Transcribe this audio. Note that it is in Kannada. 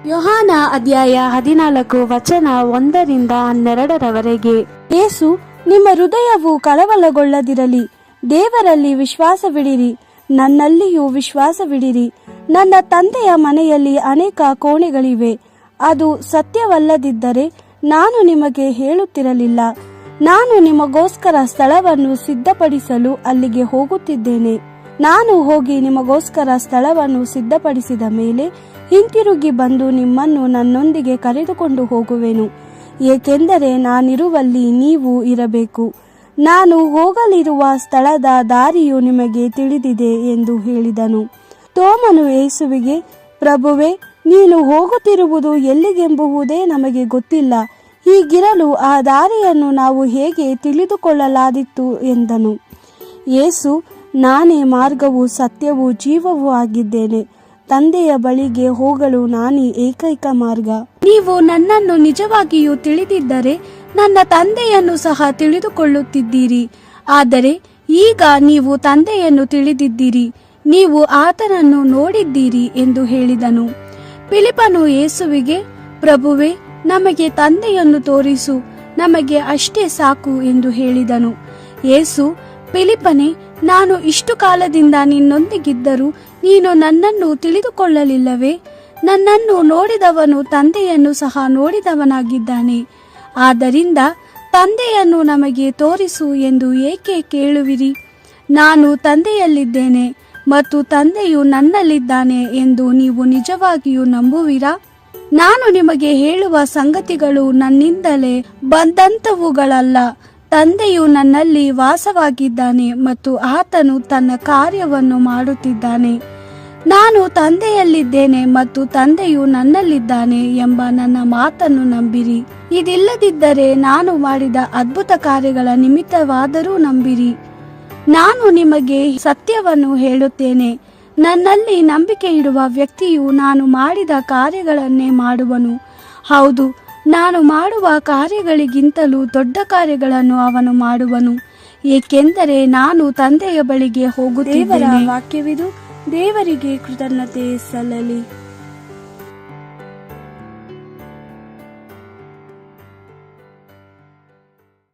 ಯೋಹಾನ ಅಧ್ಯಾಯ 14 ವಚನ 1-12. ಯೇಸು, ನಿಮ್ಮ ಹೃದಯವು ಕಳವಳಗೊಳ್ಳದಿರಲಿ, ದೇವರಲ್ಲಿ ವಿಶ್ವಾಸವಿಡಿರಿ, ನನ್ನಲ್ಲಿಯೂ ವಿಶ್ವಾಸವಿಡಿರಿ. ನನ್ನ ತಂದೆಯ ಮನೆಯಲ್ಲಿ ಅನೇಕ ಕೋಣೆಗಳಿವೆ. ಅದು ಸತ್ಯವಲ್ಲದಿದ್ದರೆ ನಾನು ನಿಮಗೆ ಹೇಳುತ್ತಿರಲಿಲ್ಲ. ನಾನು ನಿಮಗೋಸ್ಕರ ಸ್ಥಳವನ್ನು ಸಿದ್ಧಪಡಿಸಲು ಅಲ್ಲಿಗೆ ಹೋಗುತ್ತಿದ್ದೇನೆ. ನಾನು ಹೋಗಿ ನಿಮಗೋಸ್ಕರ ಸ್ಥಳವನ್ನು ಸಿದ್ಧಪಡಿಸಿದ ಮೇಲೆ ಹಿಂತಿರುಗಿ ಬಂದು ನಿಮ್ಮನ್ನು ನನ್ನೊಂದಿಗೆ ಕರೆದುಕೊಂಡು ಹೋಗುವೆನು, ಏಕೆಂದರೆ ನಾನಿರುವಲ್ಲಿ ನೀವು ಇರಬೇಕು. ನಾನು ಹೋಗಲಿರುವ ಸ್ಥಳದ ದಾರಿಯು ನಿಮಗೆ ತಿಳಿದಿದೆ ಎಂದು ಹೇಳಿದನು. ತೋಮನು ಯೇಸುವಿಗೆ, ಪ್ರಭುವೇ, ನೀನು ಹೋಗುತ್ತಿರುವುದು ಎಲ್ಲಿಗೆಂಬುದೇ ನಮಗೆ ಗೊತ್ತಿಲ್ಲ. ಹೀಗಿರಲು ಆ ದಾರಿಯನ್ನು ನಾವು ಹೇಗೆ ತಿಳಿದುಕೊಳ್ಳಲಾದೀತು ಎಂದನು. ಯೇಸು, ನಾನೇ ಮಾರ್ಗವೂ ಸತ್ಯವೂ ಜೀವವೂ ಆಗಿದ್ದೇನೆ. ತಂದೆಯ ಬಳಿಗೆ ಹೋಗಲು ನಾನೇ ಏಕೈಕ ಮಾರ್ಗ. ನೀವು ನನ್ನನ್ನು ನಿಜವಾಗಿಯೂ ತಿಳಿದಿದ್ದರೆ ನನ್ನ ತಂದೆಯನ್ನು ಸಹ ತಿಳಿದುಕೊಳ್ಳುತ್ತಿದ್ದೀರಿ. ಆದರೆ ಈಗ ನೀವು ತಂದೆಯನ್ನು ತಿಳಿದಿದ್ದೀರಿ, ನೀವು ಆತನನ್ನು ನೋಡಿದ್ದೀರಿ ಎಂದು ಹೇಳಿದನು. ಫಿಲಿಪ್ಪನು ಯೇಸುವಿಗೆ, ಪ್ರಭುವೇ, ನಮಗೆ ತಂದೆಯನ್ನು ತೋರಿಸು, ನಮಗೆ ಅಷ್ಟೇ ಸಾಕು ಎಂದು ಹೇಳಿದನು. ಯೇಸು, ಫಿಲಿಪ್ಪನೇ, ನಾನು ಇಷ್ಟು ಕಾಲದಿಂದ ನಿನ್ನೊಂದಿಗಿದ್ದರೂ ನೀನು ನನ್ನನ್ನು ತಿಳಿದುಕೊಳ್ಳಲಿಲ್ಲವೇ? ನನ್ನನ್ನು ನೋಡಿದವನು ತಂದೆಯನ್ನು ಸಹ ನೋಡಿದವನಾಗಿದ್ದಾನೆ. ಆದ್ದರಿಂದ ತಂದೆಯನ್ನು ನಮಗೆ ತೋರಿಸು ಎಂದು ಏಕೆ ಕೇಳುವಿರಿ? ನಾನು ತಂದೆಯಲ್ಲಿದ್ದೇನೆ ಮತ್ತು ತಂದೆಯು ನನ್ನಲ್ಲಿದ್ದಾನೆ ಎಂದು ನೀವು ನಿಜವಾಗಿಯೂ ನಂಬುವಿರಾ? ನಾನು ನಿಮಗೆ ಹೇಳುವ ಸಂಗತಿಗಳು ನನ್ನಿಂದಲೇ ಬಂದಂತವುಗಳಲ್ಲ. ತಂದೆಯು ನನ್ನಲ್ಲಿ ವಾಸವಾಗಿದ್ದಾನೆ ಮತ್ತು ಆತನು ತನ್ನ ಕಾರ್ಯವನ್ನು ಮಾಡುತ್ತಿದ್ದಾನೆ. ನಾನು ತಂದೆಯಲ್ಲಿದ್ದೇನೆ ಮತ್ತು ತಂದೆಯು ನನ್ನಲ್ಲಿದ್ದಾನೆ ಎಂಬ ನನ್ನ ಮಾತನ್ನು ನಂಬಿರಿ. ಇದಿಲ್ಲದಿದ್ದರೆ ನಾನು ಮಾಡಿದ ಅದ್ಭುತ ಕಾರ್ಯಗಳ ನಿಮಿತ್ತವಾದರೂ ನಂಬಿರಿ. ನಾನು ನಿಮಗೆ ಸತ್ಯವನ್ನು ಹೇಳುತ್ತೇನೆ, ನನ್ನಲ್ಲಿ ನಂಬಿಕೆ ಇಡುವ ವ್ಯಕ್ತಿಯು ನಾನು ಮಾಡಿದ ಕಾರ್ಯಗಳನ್ನೇ ಮಾಡುವನು. ಹೌದು, ನಾನು ಮಾಡುವ ಕಾರ್ಯಗಳಿಗಿಂತಲೂ ದೊಡ್ಡ ಕಾರ್ಯಗಳನ್ನು ಅವನು ಮಾಡುವನು, ಏಕೆಂದರೆ ನಾನು ತಂದೆಯ ಬಳಿಗೆ ಹೋಗುತ್ತಿದ್ದೇನೆ. ವಾಕ್ಯವಿದು. ದೇವರಿಗೆ ಕೃತಜ್ಞತೆ ಸಲ್ಲಲಿ.